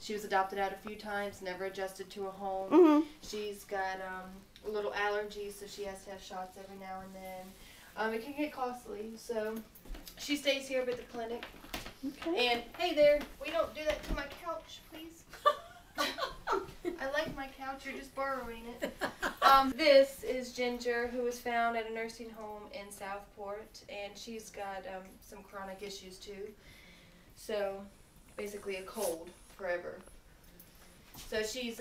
She was adopted out a few times, never adjusted to a home. She's got a little allergy, so she has to have shots every now and then. It can get costly, so she stays here at the clinic. Okay. And hey there, we don't do that to my couch, please. I like my couch, you're just borrowing it. This is Ginger, who was found at a nursing home in Southport, and she's got some chronic issues too. So basically a cold forever. So she's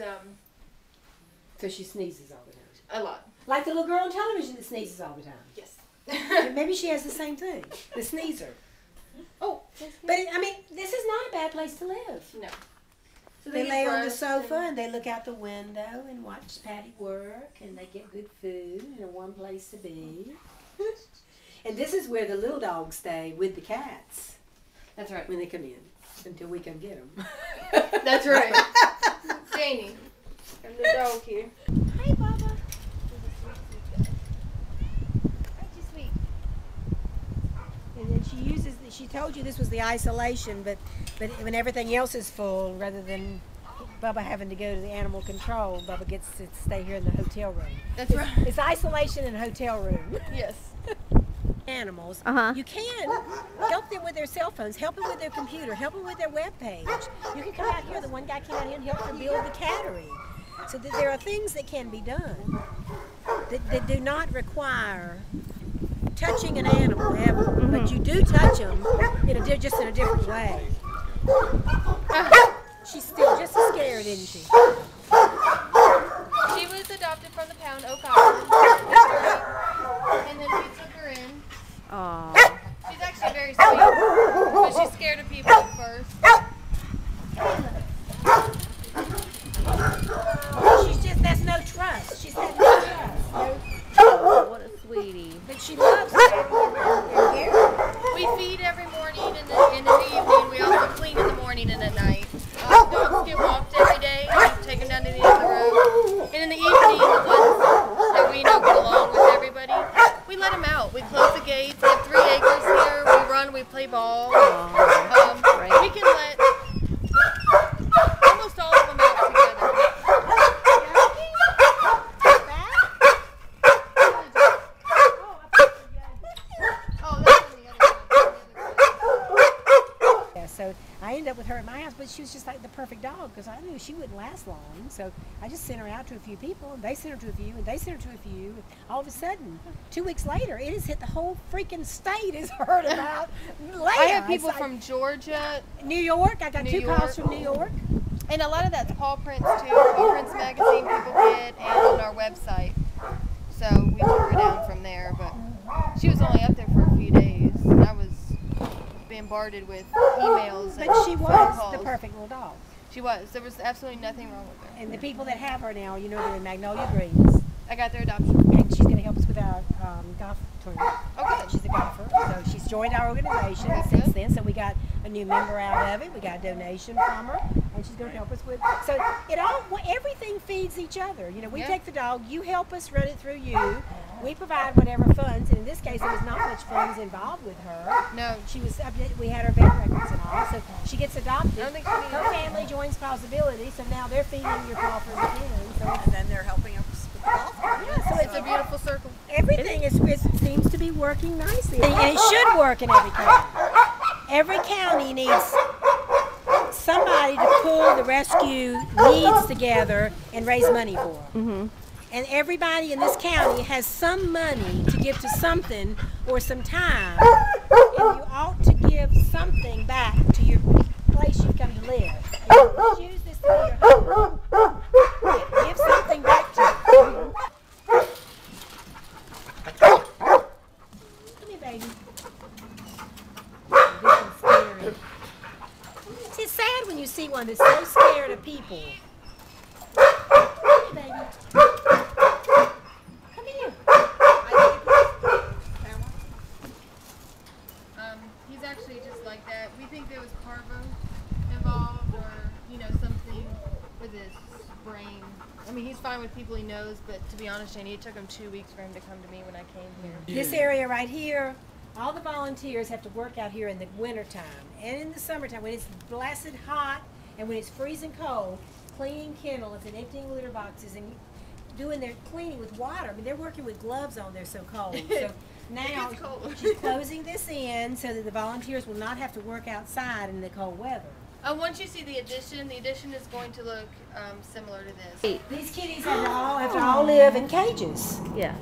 So she sneezes all the time. A lot. Like the little girl on television that sneezes all the time. Yes. Maybe she has the same thing. The sneezer. Oh, but I mean, this is not a bad place to live. No. So they lay on the sofa and they look out the window and watch Patty work, and they get good food and a warm place to be. And this is where the little dogs stay with the cats. That's right. When they come in, until we come get them. That's right. Janie, and the dog here. Hi, Baba. Aren't you sweet? And then she told you this was the isolation, but when everything else is full, rather than Bubba having to go to the animal control, Bubba gets to stay here in the hotel room. That's right. It's isolation in a hotel room. Yes. Animals, you can help them with their cell phones, help them with their computer, help them with their web page. You can come out here. The one guy came out here and helped her build the cattery. So that there are things that can be done that do not require touching an animal ever, but you do touch them just in a different way. She's still just as scared, isn't she? She was adopted from the pound, Oak Island. And then we took her in. Aww. She's actually very sweet, but she's scared of people at first. That's no trust. She's had no trust. Oh, what a sweetie. But she loves We feed every morning and in the evening. We also clean in the morning and at night. Dogs get walked every day. We take them down to the end of the road. And in the evening, the ones that we know get along with everybody, we let them out. We close the gates. We have 3 acres here. We run. We play ball. We can let almost all of them out together. So I ended up with her at my house, but she was just like the perfect dog because I knew she wouldn't last long. So I just sent her out to a few people, and they sent her to a few, and they sent her to a few. And all of a sudden, 2 weeks later, it has hit the whole freaking state has heard about Leia. I have people from Georgia, New York. I got 2 calls from New York. And a lot of that's paw prints too. Paw prints magazine people get, and on our website. So we took her down from there, but she was only up there for a few days, and I was bombarded with emails. But she was the perfect little dog. She was. There was absolutely nothing wrong with her. And the people that have her now, they're in Magnolia Greens. I got their adoption. And she's going to help us with our golf tournament. Oh, good. She's a golfer, so she's joined our organization since then. So we got a new member out of it. We got a donation from her, and she's going to help us with. So everything feeds each other. We take the dog, you help us run it through you. We provide whatever funds, and in this case, there was not much funds involved with her. No. She was we had her vet records and all, so she gets adopted. I don't think she needed her family joins Paws-Ability, so now they're feeding your paw for the feeling. And then they're helping us with the golf cart. Yeah, so it's a beautiful circle. Everything seems to be working nicely, and it should work in every county. Every county needs somebody to pull the rescue needs together and raise money for them. And everybody in this county has some money to give to something or some time, and you ought to give something back to your place you come to live. And you use this to be your home. Give something back to it. Come here, baby. This is scary. It's sad when you see one that's so scared of people. Come here, baby. Come here. He's actually just like that. We think there was parvo involved, or something with his brain. I mean, he's fine with people he knows, but to be honest, Janie, it took him 2 weeks for him to come to me when I came here. This area right here, all the volunteers have to work out here in the wintertime and in the summertime when it's blasted hot And when it's freezing cold, cleaning kennels and emptying litter boxes and doing their cleaning with water. I mean, they're working with gloves on. They're so cold. So now she's closing this in so that the volunteers will not have to work outside in the cold weather. Once you see the addition is going to look similar to this. These kitties have to all live in cages. Yeah.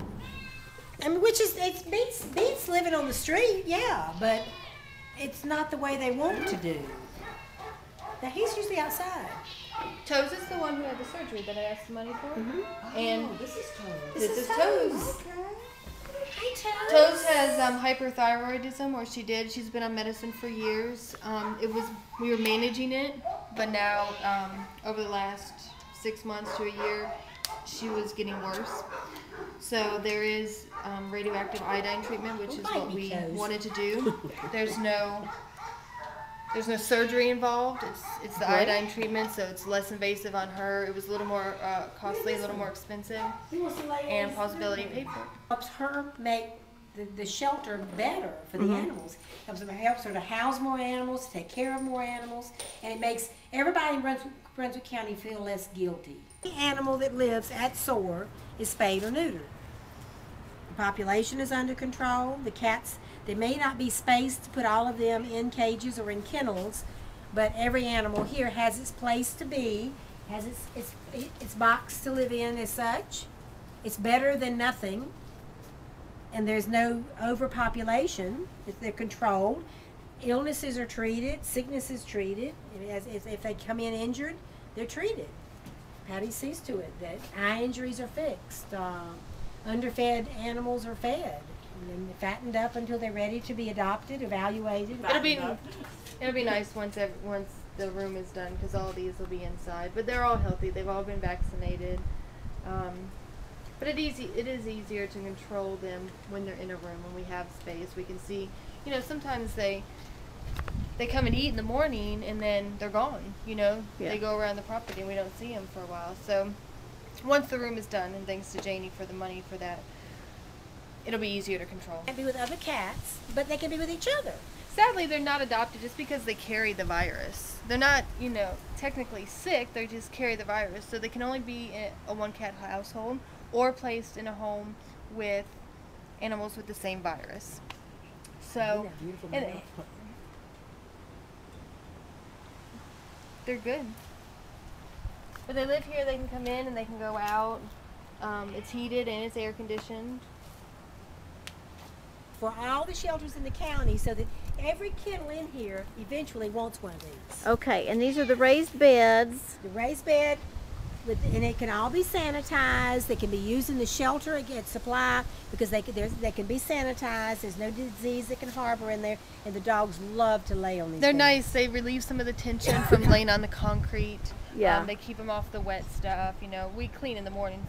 I mean, which is, it beats living on the street, yeah, but it's not the way they want to do. Now, he's usually outside. Toes is the one who had the surgery that I asked the money for. And This is Toes. this is Toes. Okay. Hey, Toes. Toes has hyperthyroidism, or she's been on medicine for years. We were managing it, but now over the last 6 months to a year, she was getting worse. So there is radioactive iodine treatment, which is what we wanted to do. There's no surgery involved. It's the iodine treatment, so it's less invasive on her. It was a little more costly, a little more expensive, and Paws-Ability paid for it. Helps her make the shelter better for the animals. Helps her to house more animals, to take care of more animals, and it makes everybody in Brunswick County feel less guilty. The animal that lives at SOAR is spayed or neutered. The population is under control. The cats, there may not be space to put all of them in cages or in kennels, but every animal here has its place to be, has its box to live in as such. It's better than nothing, and there's no overpopulation. They're controlled. Illnesses are treated, sickness is treated. If they come in injured, they're treated. Patty sees to it that eye injuries are fixed. Underfed animals are fed. And then fattened up until they're ready to be adopted, evaluated. It'll be nice once the room is done, because all these will be inside. But they're all healthy. They've all been vaccinated. But it is easier to control them when they're in a room, when we have space. We can see, sometimes they come and eat in the morning and then they're gone. They go around the property and we don't see them for a while. So once the room is done, and thanks to Janie for the money for that, it'll be easier to control. They can be with other cats, but they can be with each other. Sadly, they're not adopted just because they carry the virus. They're not, technically sick. They just carry the virus. So they can only be in a one-cat household or placed in a home with animals with the same virus. So, they're good. But they live here. They can come in and they can go out. It's heated and it's air conditioned. For all the shelters in the county, so that every kennel in here eventually wants one of these. Okay, and these are the raised beds. The raised bed, and it can all be sanitized. They can be used in the shelter against supply, because they can be sanitized. There's no disease that can harbor in there, and the dogs love to lay on these They're beds. nice. They relieve some of the tension from laying on the concrete. Yeah. They keep them off the wet stuff. We clean in the mornings.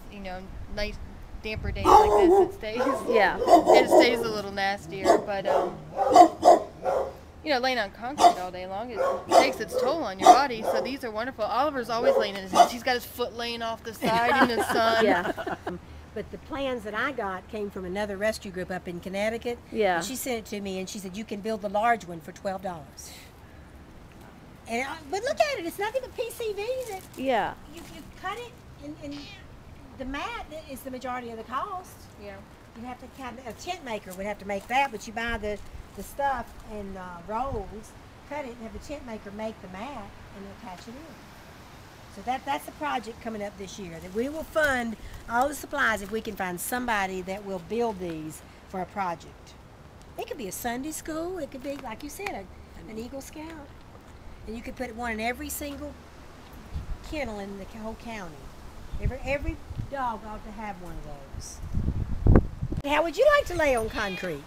Nice damper days like this, it stays. Yeah. It stays a little nastier, but laying on concrete all day long, it takes its toll on your body. So these are wonderful. Oliver's always laying in his head. He's got his foot laying off the side in the sun. Yeah. But the plans that I got came from another rescue group up in Connecticut. Yeah. And she sent it to me, and she said you can build the large one for $12. But look at it; it's nothing but PCV. Yeah. You cut it, and the mat is the majority of the cost. Yeah. You have to a tent maker would have to make that, but you buy the stuff in rolls, cut it, and have the tent maker make the mat and attach it in. So that's the project coming up this year, that we will fund all the supplies if we can find somebody that will build these for a project. It could be a Sunday school. It could be, like you said, an Eagle Scout. And you could put one in every single kennel in the whole county. Every dog ought to have one of those. How would you like to lay on concrete?